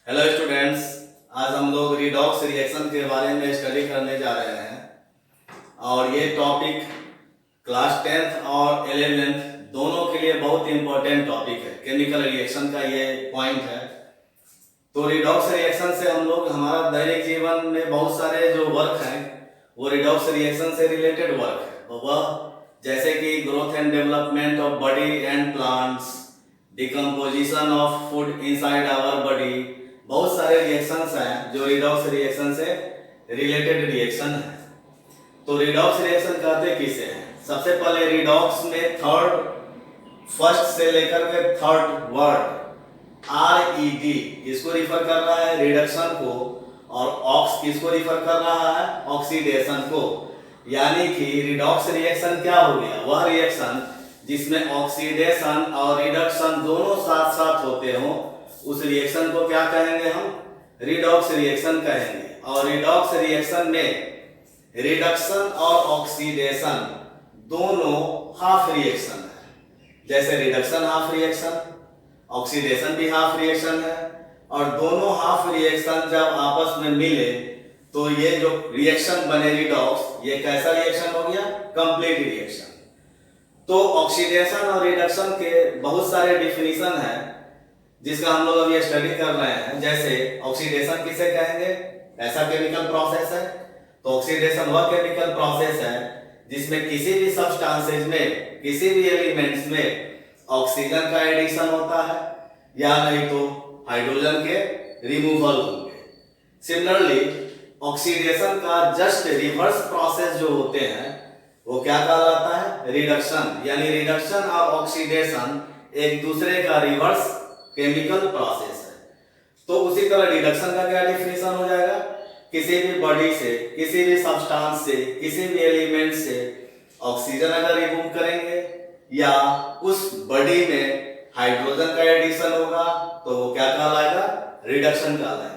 Hello students, आज हम लोग रिडॉक्स रिएक्शन के बारे में स्टडी करने जा रहे हैं और ये टॉपिक क्लास 10th और 11th दोनों के लिए बहुत इंपॉर्टेंट टॉपिक है। केमिकल रिएक्शन का ये पॉइंट है। तो रिडॉक्स रिएक्शन से हम लोग हमारा दैनिक जीवन में बहुत सारे जो वर्क हैं वो रिडॉक्स रिएक्शन से रिलेटेड वर्क है। वह जैसे कि growth and development of body and plants, decomposition of food inside our body, बहुत सारे रिएक्शंस हैं जो रिडॉक्स रिएक्शन से रिलेटेड रिएक्शन है। तो रिडॉक्स रिएक्शन कहते किसे हैं? सबसे पहले रिडॉक्स में फर्स्ट से लेकर के थर्ड वर्ड RED इसको रिफर कर रहा है रिडक्शन को, और ऑक्स किसको रिफर कर रहा है? ऑक्सीडेशन को। यानी कि रिडॉक्स रिएक्शन क्या हो गया? वह रिएक्शन जिसमें ऑक्सीडेशन और रिडक्शन दोनों साथ साथ होते हों, उस रिएक्शन को क्या कहेंगे? हम रिडॉक्स रिएक्शन कहेंगे। और रिडॉक्स रिएक्शन में रिडक्शन और ऑक्सीडेशन दोनों हाफ रिएक्शन है। जैसे रिडक्शन हाफ रिएक्शन, ऑक्सीडेशन भी हाफ रिएक्शन है, और दोनों हाफ रिएक्शन जब आपस में मिले तो ये जो रिएक्शन बने रिडॉक्स, ये कैसा रिएक्शन हो गया? Complete reaction. तो ऑक्सीडेशन और रिडक्शन के बहुत सारे डिफिनीशन है जिसका हम लोग अभी स्टडी कर रहे हैं। जैसे ऑक्सीडेशन किसे कहेंगे? ऐसा केमिकल प्रोसेस है। तो ऑक्सीडेशन वह केमिकल प्रोसेस है जिसमें किसी भी सब्सटेंसेस में, किसी भी एलिमेंट्स में ऑक्सीजन का एडिशन होता है या नहीं तो हाइड्रोजन के रिमूवल होंगे। सिमिलरली ऑक्सीडेशन का जस्ट रिवर्स प्रोसेस जो होते हैं वो क्या कहलाता है? रिडक्शन। यानी रिडक्शन और ऑक्सीडेशन एक दूसरे का रिवर्स केमिकल प्रोसेस है। तो उसी तरह रिडक्शन का क्या डिफिनेशन हो जाएगा? किसी भी बॉडी से, किसी भी सब्सटेंस से, किसी भी एलिमेंट से ऑक्सीजन अगर रिमूव करेंगे या उस बॉडी में हाइड्रोजन का एडिशन होगा तो वो क्या कहलाएगा? रिडक्शन कहलाएगा।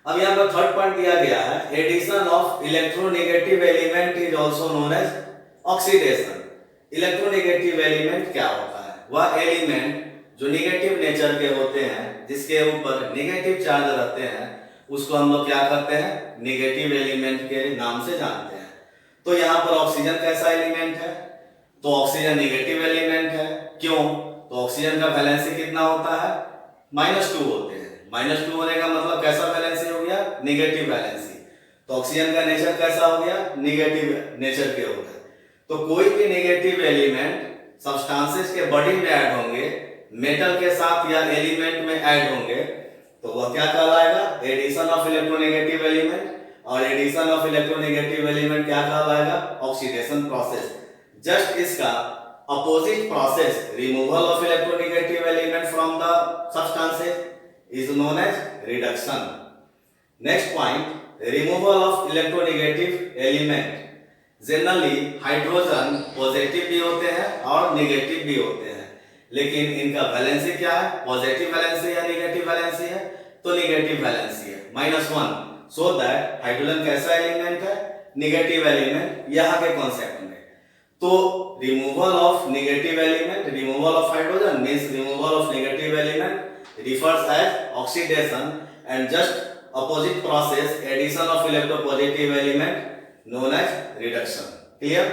अब यहाँ पर थर्ड पॉइंट दिया गया है, addition of electronegative element is also known as oxidation. Electronegative element क्या होता है? वह एलिमेंट जो निगेटिव नेचर के होते हैं, जिसके ऊपर निगेटिव चार्ज रहते हैं, उसको हम लोग क्या करते हैं? निगेटिव एलिमेंट के नाम से जानते हैं। तो यहाँ पर ऑक्सीजन कैसा एलिमेंट है? तो ऑक्सीजन निगेटिव एलिमेंट है। क्यों? तो ऑक्सीजन का वैलेंसी कितना होता है? -2 होते हैं। -2 होने का मतलब कैसा वैलेंसी हो गया? Negative valency. तो ऑक्सीजन का नेचर कैसा हो गया? निगेटिव नेचर के हो गए। तो कोई भी निगेटिव एलिमेंट सब्सटेंसेस के बॉडी में ऐड होंगे, मेटल के साथ या एलिमेंट में ऐड होंगे, तो वह क्या कहलाएगा? Addition of electronegative element. और एडिशन ऑफ इलेक्ट्रोनेगेटिव एलिमेंट क्या कहलाएगा? Oxidation process. जस्ट इसका opposite process, removal of electronegative element from the substances, is known as reduction. Next point, removal of electronegative element. Generally hydrogen positive भी होते हैं और negative भी होते हैं, लेकिन इनका वैलेंसी क्या है? पॉजिटिव वैलेंसी या नेगेटिव वैलेंसी है? तो नेगेटिव वैलेंसी है, -1। सो दैट हाइड्रोजन कैसा एलिमेंट है? Negative element. यहाँ के कॉन्सेप्ट में तो removal of negative element, removal of hydrogen means removal of negative element refers as oxidation, and just opposite process, addition of electropositive element known as reduction. Clear?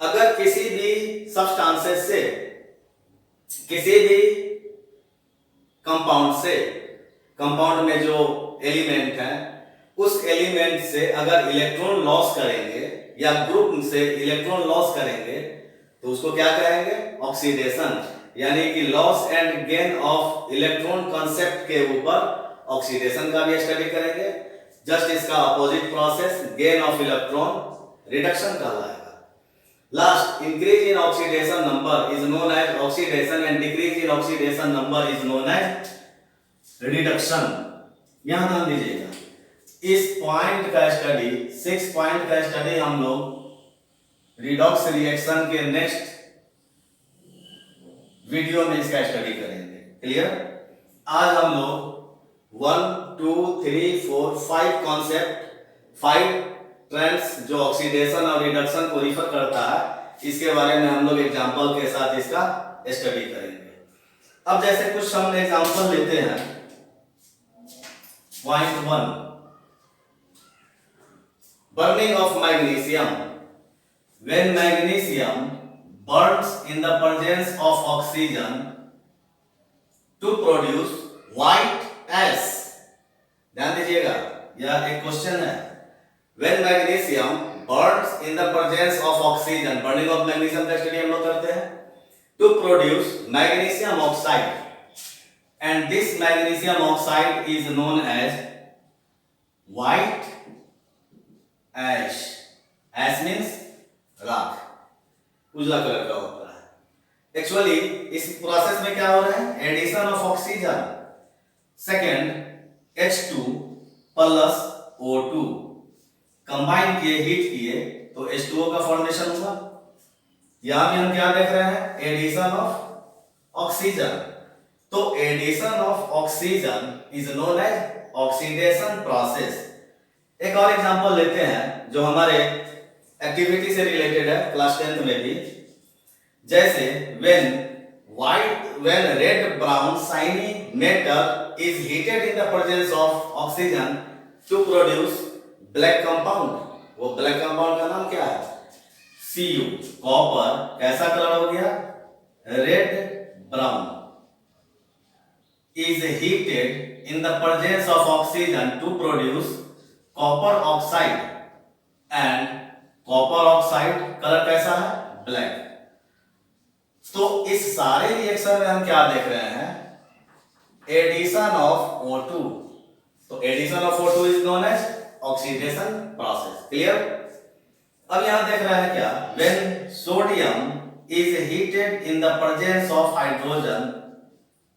अगर किसी भी substances से, किसी भी कंपाउंड से, कंपाउंड में जो एलिमेंट है उस एलिमेंट से अगर इलेक्ट्रॉन लॉस करेंगे या ग्रुप से इलेक्ट्रॉन लॉस करेंगे तो उसको क्या कहेंगे? ऑक्सीडेशन। यानी कि loss and gain of electron concept के ऊपर ऑक्सीडेशन का भी स्टडी करेंगे। जस्ट इसका opposite process, gain of electron, reduction कहलाएगा। Last, increase in oxidation number is known as oxidation and decrease in oxidation number is known as reduction. यहां ध्यान दीजिएगा, इस पॉइंट का स्टडी, 6 पॉइंट का स्टडी हम लोग रिडॉक्स रिएक्शन के नेक्स्ट वीडियो में इसका स्टडी करेंगे। क्लियर? आज हम लोग 1 2 3 4 5 कॉन्सेप्ट, 5 ट्रेंड्स जो ऑक्सीडेशन और रिडक्शन को रिफर करता है, इसके बारे में हम लोग एग्जांपल के साथ इसका स्टडी करेंगे। अब जैसे कुछ हम एग्जांपल लेते हैं। Point 1, burning of magnesium. When magnesium burns in the presence of oxygen to produce white ash. ध्यान दीजिएगा, यह एक क्वेश्चन है। When magnesium burns in the presence of oxygen, burning of magnesium का स्टडी हम लोग करते हैं, to produce magnesium oxide, and this magnesium oxide is known as white ash. Ash means राख, उजला कलर का होता है। एक्चुअली इस प्रोसेस में क्या हो रहा है? Addition of oxygen, second H2 plus O2 combine किए, हीट किए तो H2O का फॉर्मेशन हुआ। यहां भी हम क्या देख रहे हैं? Addition of oxygen. तो addition of oxygen is known as oxidation process. एक और एग्जांपल लेते हैं जो हमारे एक्टिविटी से रिलेटेड है, क्लास 10th में भी। जैसे when red brown shiny metal is heated in the presence of oxygen to produce black compound, वो black compound का नाम क्या है? Cu, कॉपर कैसा कलर हो गया? Red brown. is heated in the presence of oxygen to produce copper oxide, and copper oxide colour कैसा है? ब्लैक। तो इस सारे रिएक्शन में हम क्या देख रहे हैं? Addition of O2। तो addition of O2 is known as oxidation process. Clear? अब यहां देख रहे हैं क्या? When sodium is heated in the presence of hydrogen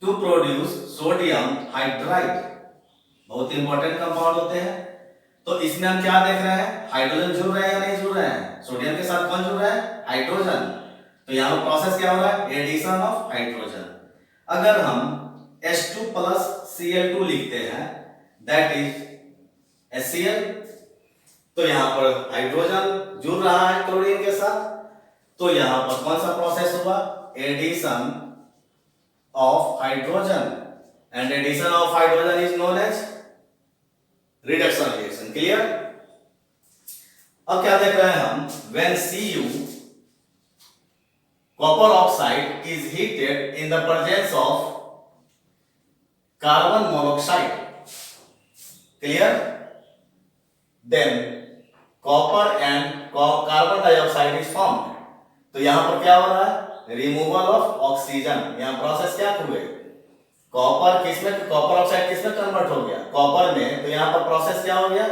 to produce sodium hydride, बहुत इंपॉर्टेंट कंपाउंड होते हैं। तो इसमें हम क्या देख रहे हैं? हाइड्रोजन जुड़ रहे हैं या नहीं जुड़ रहे हैं? सोडियम के साथ कौन जुड़ रहा है? हाइड्रोजन। तो यहाँ पर प्रोसेस क्या हो रहा है? Addition of hydrogen. अगर हम H2 प्लस Cl2 लिखते हैं, दैट इज HCl, तो यहाँ पर हाइड्रोजन जुड़ रहा है क्लोरीन के साथ, तो यहाँ पर कौन सा प्रोसेस हुआ? Addition of hydrogen, and addition of hydrogen is known as reduction reaction. Clear? अब क्या देख रहे हैं हम? When Cu copper oxide is heated in the presence of carbon monoxide, clear, then copper and carbon dioxide is formed। तो यहां पर क्या हो रहा है? Removal of oxygen. यहां प्रोसेस क्या हुए? कॉपर किसमें, कॉपर ऑक्साइड किसमें कन्वर्ट हो गया? कॉपर में। तो यहां पर प्रोसेस क्या हो गया?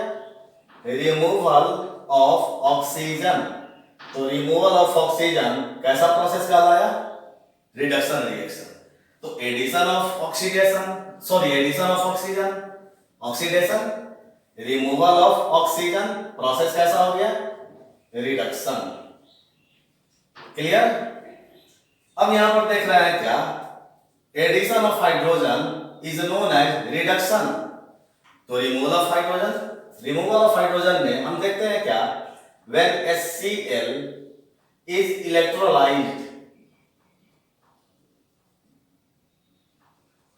Removal of oxygen. तो रिमूवल ऑफ ऑक्सीजन कैसा प्रोसेस कहलाया? Reduction reaction. तो addition of oxidation, sorry addition of oxygen, oxidation, removal of oxygen, process कैसा हो गया? रिडक्शन। क्लियर? अब यहां पर देख रहे हैं क्या? Addition of hydrogen is known as reduction. तो removal of hydrogen, removal of hydrogen में हम देखते हैं क्या? when HCl is electrolyzed,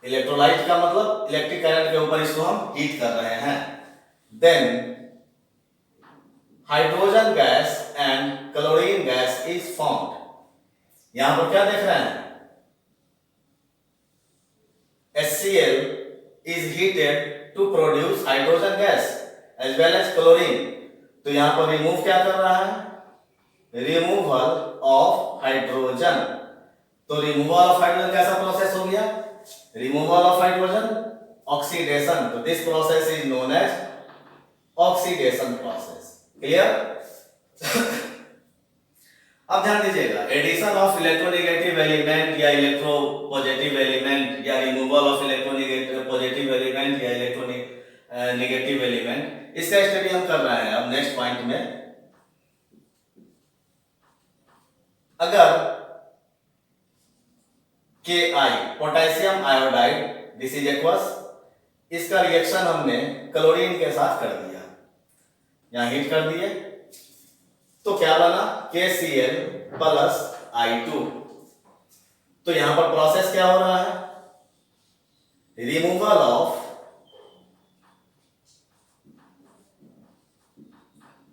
electrolyte का मतलब इलेक्ट्रिक करंट के ऊपर इसको हम हीट कर रहे हैं, then hydrogen gas and chlorine gas is formed. यहां पर क्या देख रहे हैं? HCl is heated to produce hydrogen gas as well as chlorine। तो यहां पर रिमूव क्या कर रहा है? Removal of hydrogen. तो रिमूवल ऑफ हाइड्रोजन कैसा प्रोसेस हो गया? Removal of hydrogen, oxidation. तो this process is known as oxidation process. Clear? अब ध्यान दीजिएगा, एडिशन ऑफ इलेक्ट्रोनेगेटिव एलिमेंट या इलेक्ट्रोपॉजिटिव एलिमेंट या removal of electronegative positive element या इलेक्ट्रोनेगेटिव एलिमेंट, इसका स्टडी हम कर रहे हैं अब नेक्स्ट पॉइंट में। अगर Ki potassium iodide, this is aqueous, इसका रिएक्शन हमने क्लोरीन के साथ कर दिया, यहां हीट कर दिए, तो क्या बना? KCl plus I2। तो यहां पर प्रोसेस क्या हो रहा है, रिमूवल ऑफ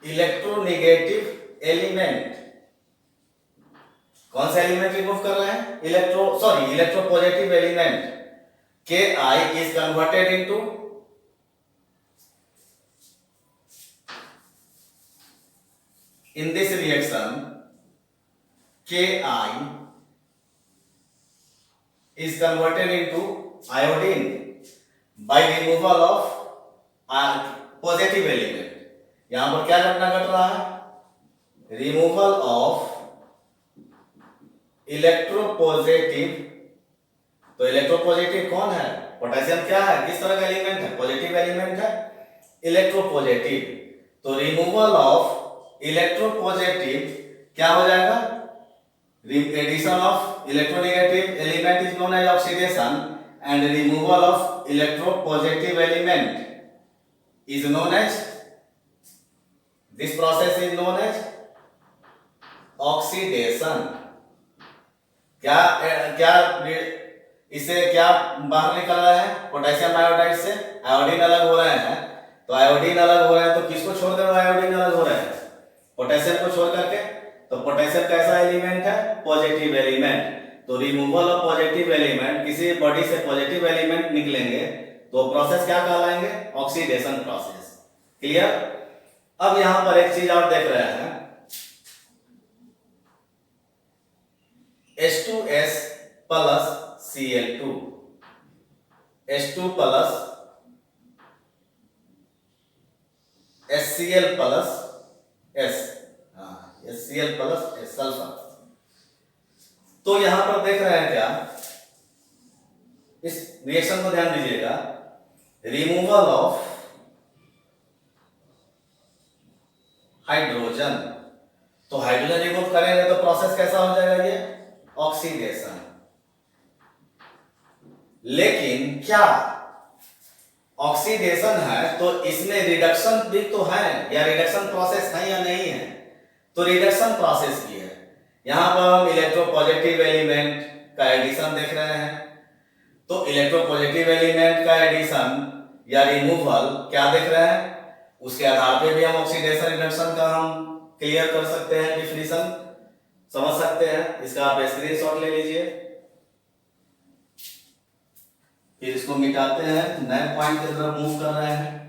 इलेक्ट्रोनेगेटिव एलिमेंट। कौन सा एलिमेंट रिमूव कर रहे हैं, electropositive element Ki is converted into in this reaction Ki is converted into iodine by removal of positive element। यहां पर क्या घटना घट रहा है, रिमूवल ऑफ इलेक्ट्रोपॉजिटिव। तो इलेक्ट्रोपॉजिटिव कौन है, पोटेशियम क्या है, किस तरह का एलिमेंट है, पॉजिटिव एलिमेंट है, इलेक्ट्रोपॉजिटिव। तो रिमूवल ऑफ इलेक्ट्रोपॉजिटिव क्या हो जाएगा, addition of electronegative element is known as oxidation and removal of electropositive element is known as, this process is known as oxidation. क्या क्या इससे क्या बाहर निकल रहा है, पोटेशियम आयोडाइड से आयोडीन अलग हो रहे हैं। तो आयोडीन अलग हो रहे हैं तो किसको छोड़कर आयोडीन अलग हो रहे हैं, पोटेशियम को छोड़ करके। तो पोटेशियम कैसा एलिमेंट है, पॉजिटिव एलिमेंट। तो रिमूवल ऑफ पॉजिटिव एलिमेंट, किसी बॉडी से पॉजिटिव एलिमेंट निकलेंगे तो प्रोसेस क्या कहलाएंगे, ऑक्सीडेशन प्रोसेस। क्लियर। अब यहां पर एक चीज और देख रहे हैं, H2S plus Cl2, H2 plus HCl plus S, HCl plus S sulphur. तो यहां पर देख रहे हैं क्या, इस रिएक्शन को ध्यान दीजिएगा, रिमूवल ऑफ हाइड्रोजन। तो हाइड्रोजन रिमूव करेंगे तो प्रोसेस कैसा हो जाएगा, ये ऑक्सीडेशन। लेकिन क्या ऑक्सीडेशन है तो इसमें रिडक्शन भी तो है, या रिडक्शन प्रोसेस है या नहीं है, तो रिडक्शन प्रोसेस भी है। यहां पर हम इलेक्ट्रोपॉजिटिव एलिमेंट का एडिशन देख रहे हैं। तो इलेक्ट्रोपॉजिटिव एलिमेंट का एडिशन या रिमूवल क्या देख रहे हैं, उसके आधार पे भी हम ऑक्सीडेशन रिडक्शन का हम क्लियर कर सकते हैं, डिफिनीशन समझ सकते हैं। इसका आप स्क्रीनशॉट ले लीजिए, फिर इसको मिटाते हैं, नए पॉइंट की तरफ मूव कर रहे हैं।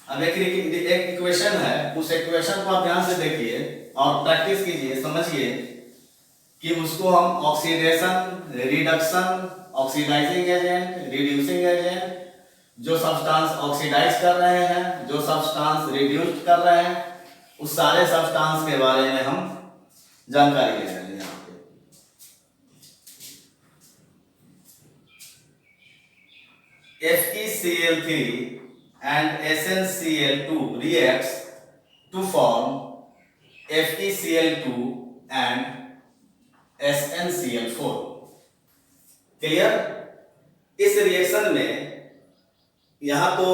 अब एक इक्वेशन है, उस इक्वेशन को आप ध्यान से देखिए और प्रैक्टिस कीजिए, समझिए कि उसको हम oxidation, reduction, oxidising agent, reducing agent, जो सब्सटेंस ऑक्सीडाइज कर रहे हैं, जो सब्सटेंस रिड्यूस्ड कर रहे हैं, उस सारे सब्सटेंस के बारे में हम जानकारी ले रहे हैं। यहाँ पे FeCl3 and SnCl2 reacts to form FeCl2 and SnCl4। Clear. इस रिएक्शन में यहां तो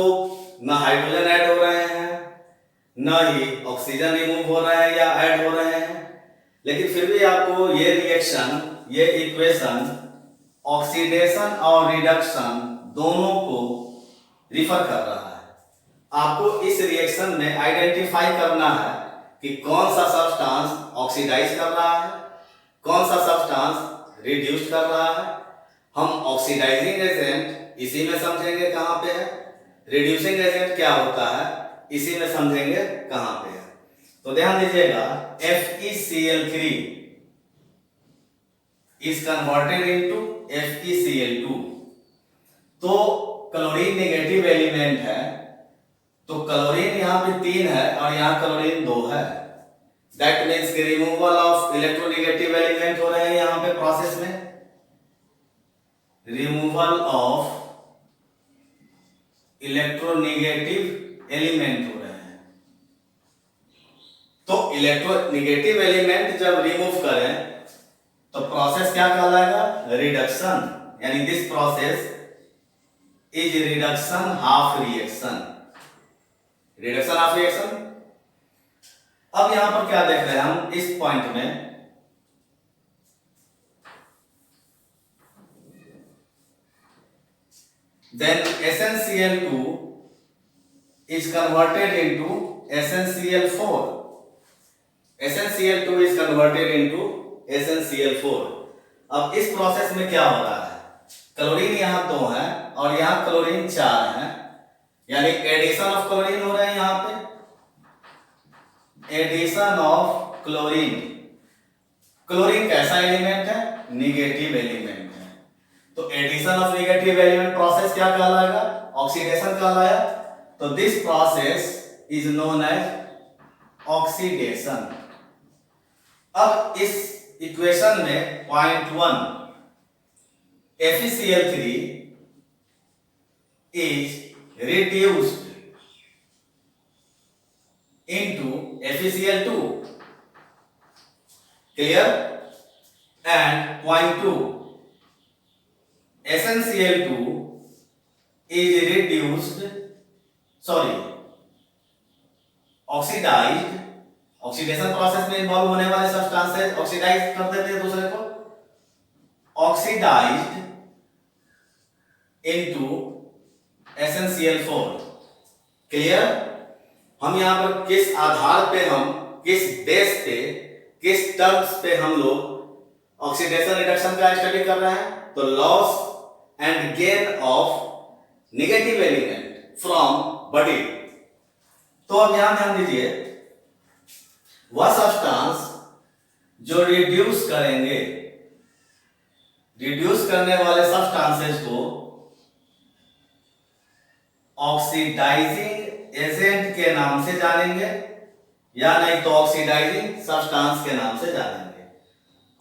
ना हाइड्रोजन ऐड हो रहे हैं, ना ही ऑक्सीजन रिमूव हो रहा है या ऐड हो रहे हैं, लेकिन फिर भी आपको ये रिएक्शन, ये इक्वेशन ऑक्सीडेशन और रिडक्शन दोनों को रिफर कर रहा है। आपको इस रिएक्शन में आइडेंटिफाई करना है कि कौन सा सब्सटेंस ऑक्सीडाइज कर रहा है, कौन सा सब्सटेंस रिड्यूस कर रहा है। हम ऑक्सीडाइजिंग एजेंट इसी में समझेंगे कहां पे है, रिड्यूसिंग एजेंट क्या होता है इसी में समझेंगे कहां पे है। तो ध्यान दीजिएगा, FeCl3 is converted into FeCl2। तो क्लोरीन नेगेटिव एलिमेंट है, तो क्लोरीन यहां पे 3 है और यहां क्लोरीन 2 है। दैट मीन्स कि रिमूवल ऑफ इलेक्ट्रोनेगेटिव एलिमेंट हो रहे हैं यहां पे प्रोसेस में, रिमूवल ऑफ इलेक्ट्रोनेगेटिव एलिमेंट हो रहे हैं। तो इलेक्ट्रोनेगेटिव एलिमेंट जब रिमूव करें तो तो प्रोसेस क्या कहलाएगा? रिडक्शन, यानी this process is reduction half reaction, reduction half reaction. अब यहां पर क्या देख रहे हैं हम इस पॉइंट में, then SnCl2 is converted into SnCl4, SnCl2 is converted into SnCl4। अब इस प्रोसेस में क्या हो रहा है? क्लोरीन यहां 2 है और यहां क्लोरीन 4 है, यानी एडिशन ऑफ क्लोरीन हो रहा है यहां पे, एडिशन ऑफ क्लोरीन। क्लोरीन कैसा एलिमेंट है? निगेटिव एलिमेंट है, तो addition of negative element process क्या कहलाएगा? ऑक्सीडेशन कहलाया। तो this process is known as oxidation. अब इस इक्वेशन में point 1 FeCl3 is reduced into FeCl2, clear? And point 2 SnCl2 is reduced, oxidized, oxidation process में इन्वॉल्व होने वाले सब्सटेंसेस ऑक्सीडाइज कर देते हैं दूसरे को, ऑक्सीडाइज्ड इनटू SnCl4, क्लियर? हम यहां पर किस आधार पे, हम किस बेस पे, किस टर्म्स पे हम लोग ऑक्सीडेशन रिडक्शन का स्टडी कर रहे हैं? तो loss and gain of negative element from body. तो अब यहां ध्यान दीजिए, वह सब्सटेंस जो रिड्यूस करेंगे, रिड्यूस करने वाले सब्सटेंसेस को ऑक्सीडाइजिंग एजेंट के नाम से जानेंगे, या नहीं तो ऑक्सीडाइजिंग सब्सटेंस के नाम से जानेंगे।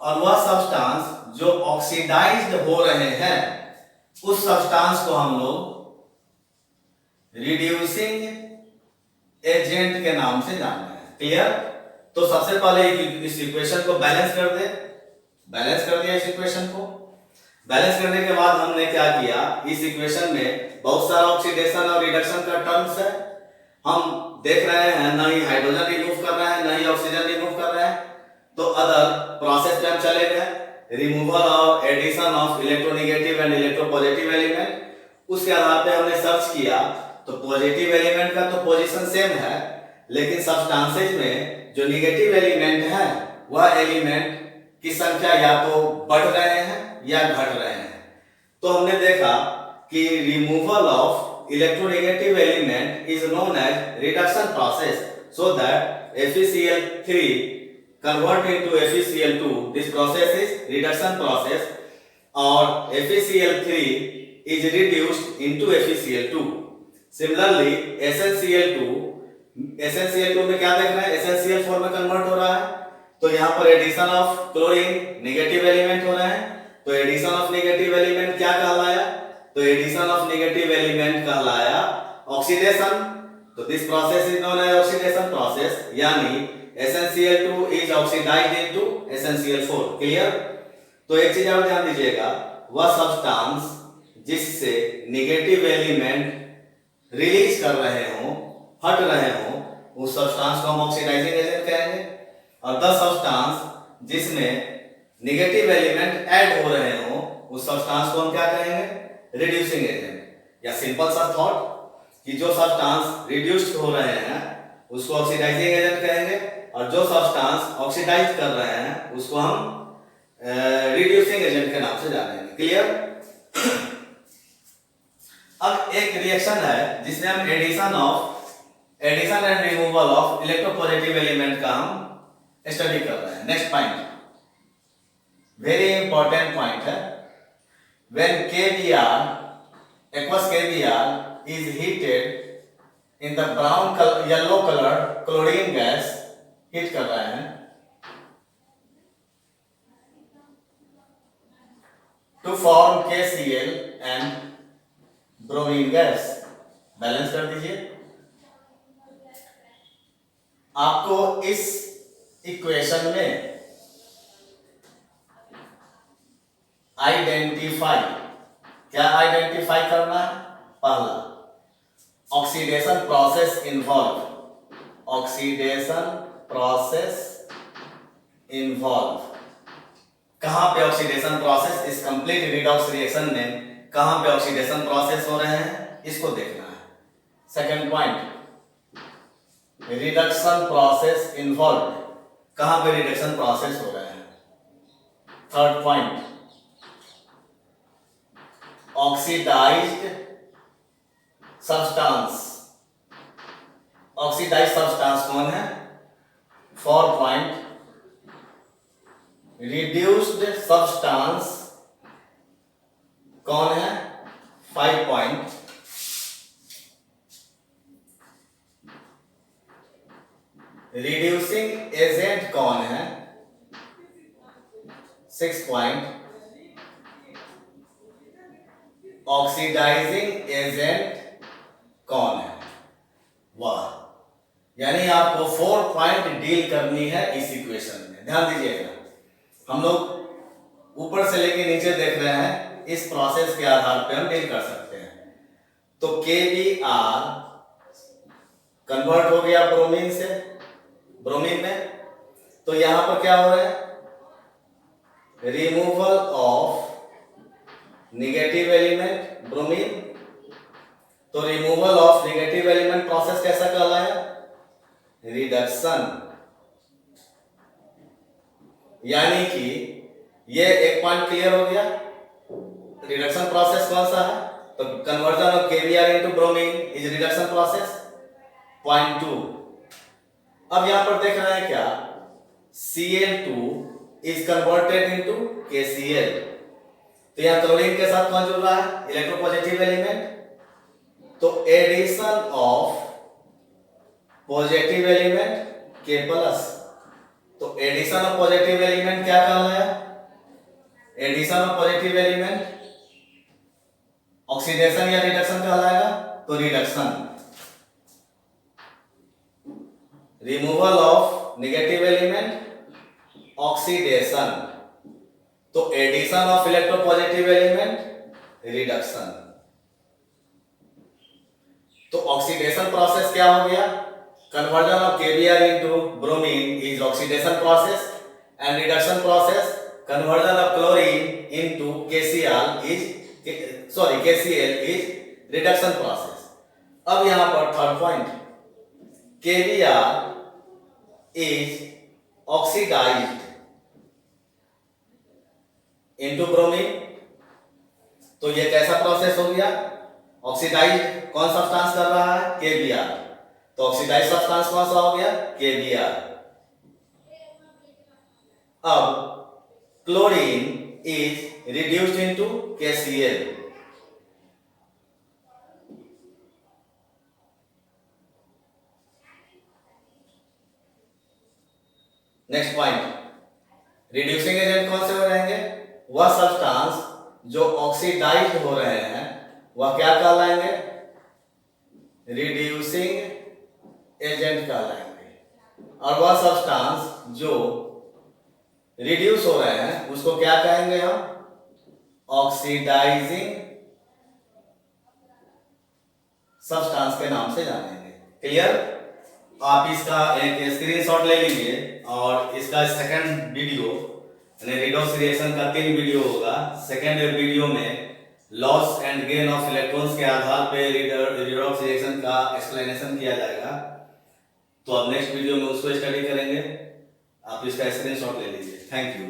और वह सब्सटेंस जो ऑक्सीडाइज्ड हो रहे हैं, उस सब्सटेंस को हम लोग रिड्यूसिंग एजेंट के नाम से जान रहे हैं, क्लियर? तो सबसे पहले इस इक्वेशन को बैलेंस कर दे, बैलेंस कर दिया इस इक्वेशन को। बैलेंस करने के बाद हमने क्या किया, इस इक्वेशन में बहुत सारा ऑक्सीडेशन और रिडक्शन का टर्म्स है, हम देख रहे हैं, ना ही हाइड्रोजन रिमूव कर रहे हैं, ना ही ऑक्सीजन रिमूव कर रहे हैं। तो अदर प्रोसेस पे हम चले गए, रिमूवल और addition of electronegative and electropositive element. उसके आधार पे हमने सर्च किया, तो पॉजिटिव एलिमेंट का तो पोजीशन सेम है, लेकिन सब्सटेंसेस में जो नेगेटिव एलिमेंट है, वह एलिमेंट की संख्या या तो बढ़ रहे हैं या घट रहे हैं। तो हमने देखा कि removal of electronegative element is known as reduction process, so that FeCl3 convert into FeCl2, this process is reduction process, और FeCl3 is reduced into FeCl2। Similarly SnCl2 में क्या देख रहे हैं, SnCl4 में कन्वर्ट हो रहा है, तो यहाँ पर addition of chlorine negative element हो रहे हैं। तो एडिशन ऑफ नेगेटिव एलिमेंट क्या कहलाया? तो एडिशन ऑफ नेगेटिव एलिमेंट कहलाया ऑक्सीडेशन। तो this process is known as oxidation process, यानी SnCl2 is oxidized into SnCl4, clear? तो एक चीज और ध्यान दीजिएगा, वह सब्सटेंस जिससे नेगेटिव एलिमेंट रिलीज कर रहे हो, हट रहे हो, उस सब्सटेंस को हम ऑक्सीडाइजिंग एजेंट कहेंगे। और द सब्सटेंस जिसमें नेगेटिव एलिमेंट ऐड हो रहे हो, उस सब्सटेंस को हम क्या कहेंगे? Reducing agent. या सिंपल सा थॉट कि जो सब्सटेंस रिड्यूस्ड हो रहे हैं उसको ऑक्सीडाइजिंग एजेंट कहेंगे, और जो सब्सटेंस ऑक्सीडाइज कर रहे हैं उसको हम रिड्यूसिंग एजेंट के नाम से जानेंगे, क्लियर? अब एक रिएक्शन है जिसमें हम addition and removal of electropositive element का हम स्टडी कर रहे हैं। Next point, very important point है, when KBr, aqueous KBr is heated in the brown color, yellow colored chlorine gas, heat कर रहे हैं to form KCl and bromine gas। Balance कर दीजिए। आपको इस इक्वेशन में आइडेंटिफाई, क्या आइडेंटिफाई करना है? पहला, oxidation process involve, oxidation process involve, कहां पे ऑक्सीडेशन प्रोसेस, इस कंप्लीट रिडॉक्स रिएक्शन में कहां पे ऑक्सीडेशन प्रोसेस हो रहे हैं, इसको देखना है। Second point, reduction process involve, कहां पे रिडक्शन प्रोसेस हो रहे हैं। Third point, oxidised substance, oxidised substance कौन है। फोर्थ पॉइंट, रिड्यूस्ड सब्सटेंस कौन है। 5 पॉइंट, रिड्यूसिंग एजेंट कौन है। 6 पॉइंट, ऑक्सीडाइजिंग एजेंट कौन है। वाह, यानी आपको 4 पॉइंट डील करनी है इस इक्वेशन में। ध्यान दीजिएगा, हम लोग ऊपर से लेके नीचे देख रहे हैं, इस प्रोसेस के आधार पे हम डील कर सकते हैं। तो KBr कन्वर्ट हो गया ब्रोमीन से, ब्रोमीन में, तो यहां पर क्या हो रहा है, removal of negative element bromine. तो removal of negative element process कैसा कहलाया, रिडक्शन। यानी कि ये एक पॉइंट क्लियर हो गया, रिडक्शन प्रोसेस कौन सा है, तो conversion of KBr into bromine is reduction process. Point 2, अब यहां पर देख रहे हैं क्या, Cl2 is converted into KCl। तो यहां क्लोरीन के साथ कौन जुड़ रहा है, इलेक्ट्रोपॉजिटिव एलिमेंट। तो addition of positive element K+। तो एडिशन ऑफ पॉजिटिव एलिमेंट क्या कहलाया, addition of positive element oxidation या रिडक्शन कहलाएगा, तो reduction. Removal of negative element oxidation, तो addition of electropositive element reduction. तो ऑक्सीडेशन प्रोसेस क्या हो गया, conversion of KBr into bromine is oxidation process, and reduction process, conversion of chlorine into KCl is reduction process. अब यहां पर third point, KBr is oxidized into bromine। तो ये कैसा प्रोसेस हो गया, ऑक्सीडाइज कौन सब्सटेंस कर रहा है, KBr। तो ऑक्सीडाइज सब्सटेंस कौन सा हो गया, KBr। अब chlorine is reduced into KCl। Next point, reducing agent कौन से हो रहेंगे, वह सब्सटेंस जो ऑक्सीडाइज्ड हो रहे हैं वह क्या कहलाएंगे, रिड्यूसिंग एजेंट कहलाएंगे। और वह सब्सटेंस जो रिड्यूस हो रहे हैं उसको क्या कहेंगे हम, ऑक्सीडाइजिंग सब्सटेंस के नाम से जानेंगे। क्लियर, आप इसका एक स्क्रीनशॉट ले लीजिए और इसका सेकंड वीडियो यानी रिडॉक्स रिएक्शन का 3 वीडियो होगा। सेकंड वीडियो में loss and gain of electrons के आधार पे रिडॉक्स रिएक्शन का एक्सप्लेनेशन किया जाएगा। तो अब नेक्स्ट वीडियो में उसको स्टडी करेंगे, आप इसका स्क्रीनशॉट ले लीजिए। Thank you.